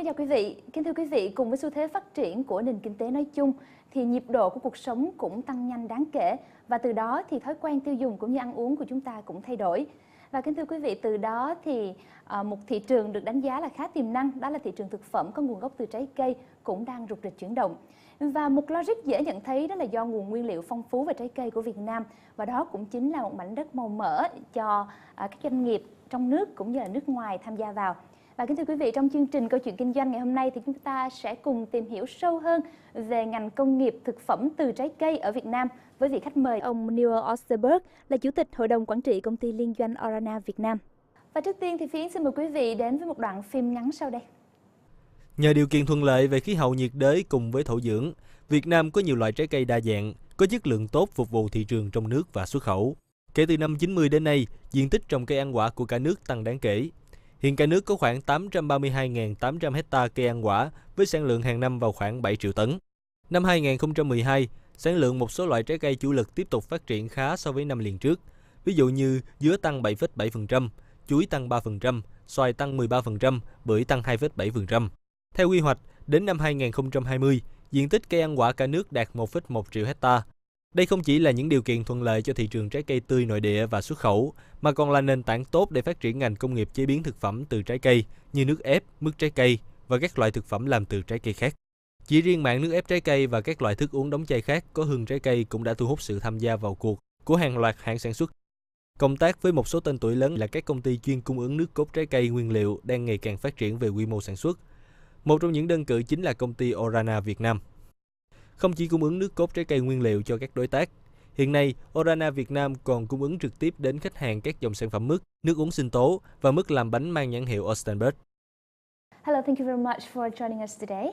Xin chào quý vị. Kính thưa quý vị, cùng với xu thế phát triển của nền kinh tế nói chung thì nhịp độ của cuộc sống cũng tăng nhanh đáng kể và từ đó thì thói quen tiêu dùng cũng như ăn uống của chúng ta cũng thay đổi. Và kính thưa quý vị, từ đó thì một thị trường được đánh giá là khá tiềm năng, đó là thị trường thực phẩm có nguồn gốc từ trái cây cũng đang rục rịch chuyển động. Và một logic dễ nhận thấy đó là do nguồn nguyên liệu phong phú về trái cây của Việt Nam, và đó cũng chính là một mảnh đất màu mỡ cho các doanh nghiệp trong nước cũng như là nước ngoài tham gia vào. Và kính thưa quý vị, trong chương trình Câu chuyện kinh doanh ngày hôm nay thì chúng ta sẽ cùng tìm hiểu sâu hơn về ngành công nghiệp thực phẩm từ trái cây ở Việt Nam với vị khách mời ông Niels Osterberg là Chủ tịch Hội đồng Quản trị Công ty Liên doanh Orana Việt Nam. Và trước tiên thì Phiến xin mời quý vị đến với một đoạn phim ngắn sau đây. Nhờ điều kiện thuận lợi về khí hậu nhiệt đới cùng với thổ dưỡng, Việt Nam có nhiều loại trái cây đa dạng, có chất lượng tốt phục vụ thị trường trong nước và xuất khẩu. Kể từ năm 90 đến nay, diện tích trồng cây ăn quả của cả nước tăng đáng kể. Hiện cả nước có khoảng 832.800 hecta cây ăn quả với sản lượng hàng năm vào khoảng 7 triệu tấn. Năm 2012, sản lượng một số loại trái cây chủ lực tiếp tục phát triển khá so với năm liền trước. Ví dụ như dứa tăng 7,7%, chuối tăng 3%, xoài tăng 13%, bưởi tăng 2,7%. Theo quy hoạch, đến năm 2020, diện tích cây ăn quả cả nước đạt 1,1 triệu hecta. Đây không chỉ là những điều kiện thuận lợi cho thị trường trái cây tươi nội địa và xuất khẩu, mà còn là nền tảng tốt để phát triển ngành công nghiệp chế biến thực phẩm từ trái cây như nước ép, mứt trái cây và các loại thực phẩm làm từ trái cây khác. Chỉ riêng mảng nước ép trái cây và các loại thức uống đóng chai khác có hương trái cây cũng đã thu hút sự tham gia vào cuộc của hàng loạt hãng sản xuất. Công tác với một số tên tuổi lớn là các công ty chuyên cung ứng nước cốt trái cây nguyên liệu đang ngày càng phát triển về quy mô sản xuất. Một trong những đơn cử chính là công ty Orana Việt Nam. Không chỉ cung ứng nước cốt trái cây nguyên liệu cho các đối tác, hiện nay Orana Việt Nam còn cung ứng trực tiếp đến khách hàng các dòng sản phẩm mứt, nước uống sinh tố và mứt làm bánh mang nhãn hiệu Osterberg. Hello, thank you very much for joining us today.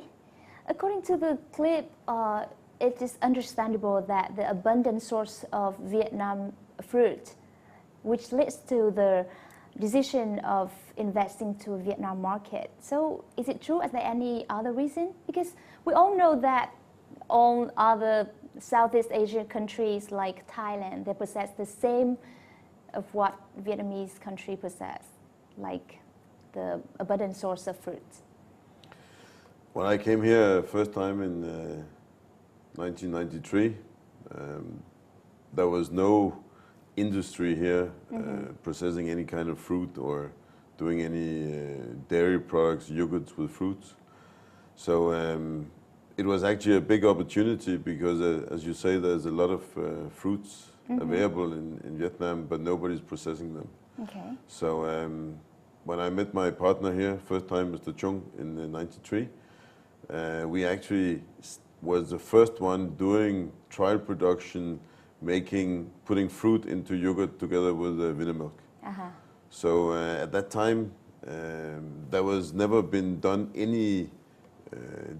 According to the clip, it is understandable that the abundant source of Vietnam fruit, which leads to the decision of investing to Vietnam market. So, is it true? Is there any other reason? Because we all know that all other Southeast Asian countries like Thailand, they possess the same of what Vietnamese country possess, like the abundant source of fruits. When I came here first time in 1993, there was no industry here processing any kind of fruit or doing any dairy products, yogurts with fruits. So it was actually a big opportunity because, as you say, there's a lot of fruits available in Vietnam, but nobody's processing them. Okay. So when I met my partner here, first time, Mr. Chung, in '93, we actually was the first one doing trial production, putting fruit into yogurt together with winter milk. So at that time, there was never been done any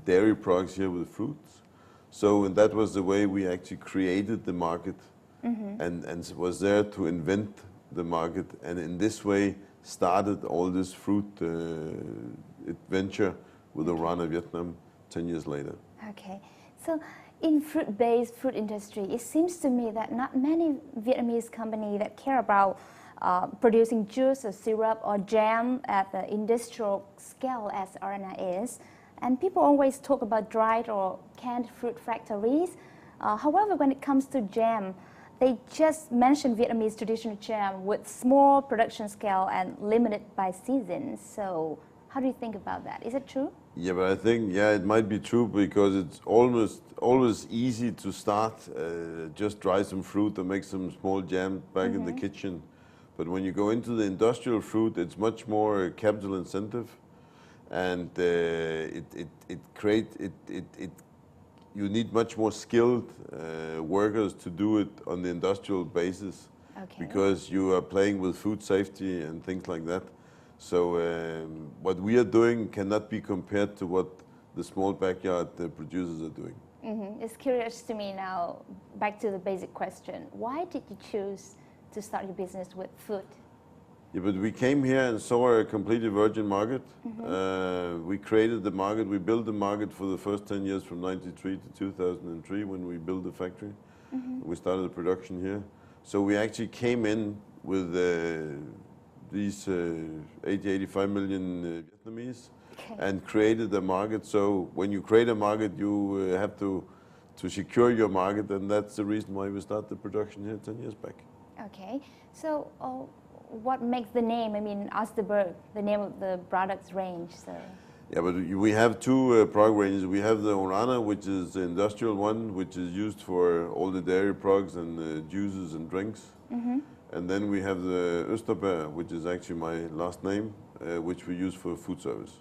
dairy products here with fruits. So and that was the way we actually created the market and was there to invent the market, and in this way started all this fruit adventure with Orana Vietnam 10 years later. Okay, so in fruit-based food industry, it seems to me that not many Vietnamese companies that care about producing juice or syrup or jam at the industrial scale as Orana is. And people always talk about dried or canned fruit factories. However, when it comes to jam, they just mention Vietnamese traditional jam with small production scale and limited by season. So how do you think about that? Is it true? Yeah, but I think, it might be true because it's always easy to start, just dry some fruit and make some small jam back in the kitchen. But when you go into the industrial fruit, it's much more capital incentive. And you need much more skilled workers to do it on the industrial basis, because you are playing with food safety and things like that. So what we are doing cannot be compared to what the small backyard producers are doing. It's curious to me now, back to the basic question. Why did you choose to start your business with food? Yeah, but we came here and saw a completely virgin market. We created the market, we built the market for the first 10 years from 93 to 2003 when we built the factory. We started the production here. So we actually came in with these 85 million Vietnamese and created a market. So when you create a market, you have to secure your market, and that's the reason why we started the production here 10 years back. Okay, so what makes the name, I mean, Osterberg, the name of the products range? So. Yeah, but we have two product ranges. We have the Orana, which is the industrial one, which is used for all the dairy products and juices and drinks. And then we have the Osterberg, which is actually my last name, which we use for food service.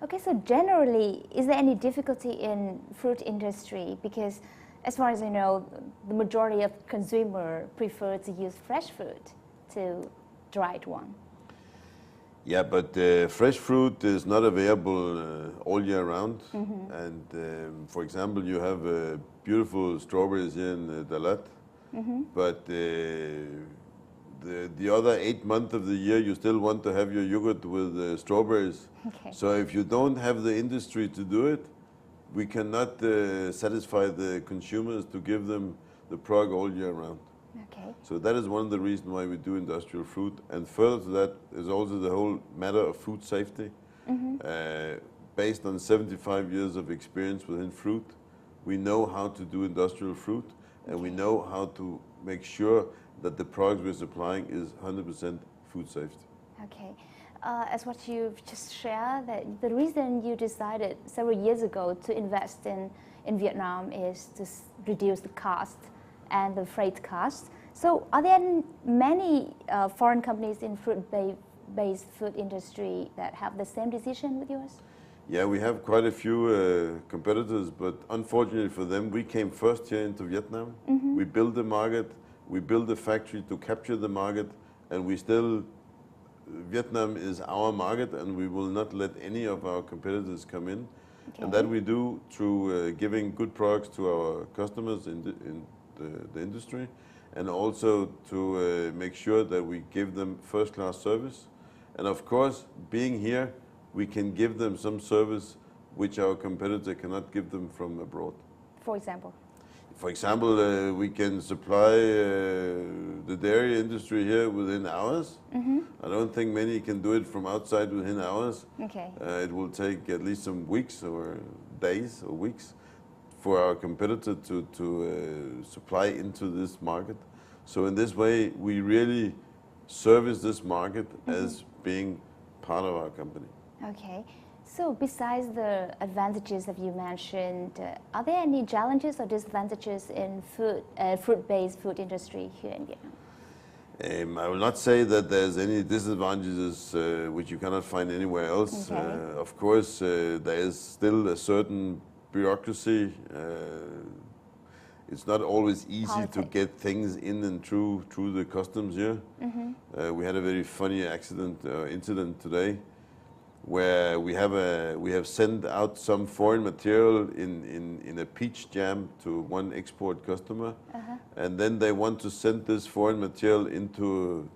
Okay, so generally, is there any difficulty in fruit industry? Because as far as I know, the majority of consumers prefer to use fresh fruit to dried one. Yeah, but fresh fruit is not available all year round. And for example, you have beautiful strawberries here in Dalat, but the other 8 months of the year, you still want to have your yogurt with strawberries. Okay. So if you don't have the industry to do it, we cannot satisfy the consumers to give them the product all year round. Okay. So that is one of the reasons why we do industrial fruit. And further to that is also the whole matter of food safety. Based on 75 years of experience within fruit, we know how to do industrial fruit, and we know how to make sure that the products we're supplying is 100% food safety. Okay. As what you've just shared, that the reason you decided several years ago to invest in Vietnam is to reduce the cost and the freight cost. So are there many foreign companies in fruit-based food industry that have the same decision with yours? Yeah, we have quite a few competitors, but unfortunately for them, we came first here into Vietnam. We built the market, we built a factory to capture the market, and Vietnam is our market, and we will not let any of our competitors come in. Okay. And that we do through giving good products to our customers in the industry, and also to make sure that we give them first-class service. And of course, being here, we can give them some service which our competitor cannot give them from abroad. For example? For example, we can supply the dairy industry here within hours. I don't think many can do it from outside within hours. Okay. It will take at least some weeks or days or weeks for our competitor to supply into this market. So in this way, we really service this market as being part of our company. Okay. So besides the advantages that you mentioned, are there any challenges or disadvantages in fruit-based food industry here in Vietnam? I will not say that there's any disadvantages which you cannot find anywhere else. Okay. Of course, there is still a certain bureaucracy. It's not always easy to get things in and through the customs here. We had a very funny incident today, where we have sent out some foreign material in a peach jam to one export customer, and then they want to send this foreign material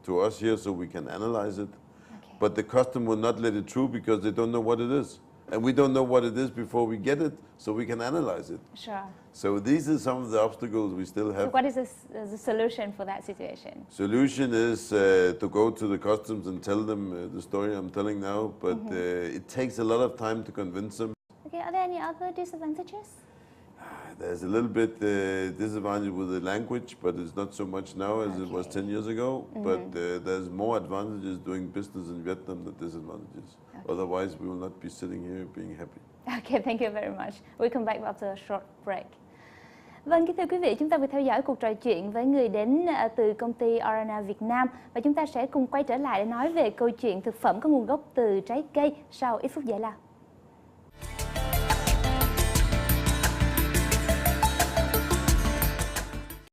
to us here so we can analyze it. Okay. But the customer will not let it through because they don't know what it is. And we don't know what it is before we get it, so we can analyze it. Sure. So these are some of the obstacles we still have. So what is the solution for that situation? Solution is to go to the customs and tell them the story I'm telling now, but it takes a lot of time to convince them. Okay, are there any other disadvantages? There's a little bit disadvantage with the language, but it's not so much now as it was 10 years ago. But there's more advantages doing business in Vietnam than disadvantages. Okay. Otherwise, we will not be sitting here being happy. Okay, thank you very much. We'll come back after a short break. Vâng, kính thưa quý vị, chúng ta vừa theo dõi cuộc trò chuyện với người đến từ công ty Orana Việt Nam, và chúng ta sẽ cùng quay trở lại để nói về câu chuyện thực phẩm có nguồn gốc từ trái cây sau ít phút giải lao.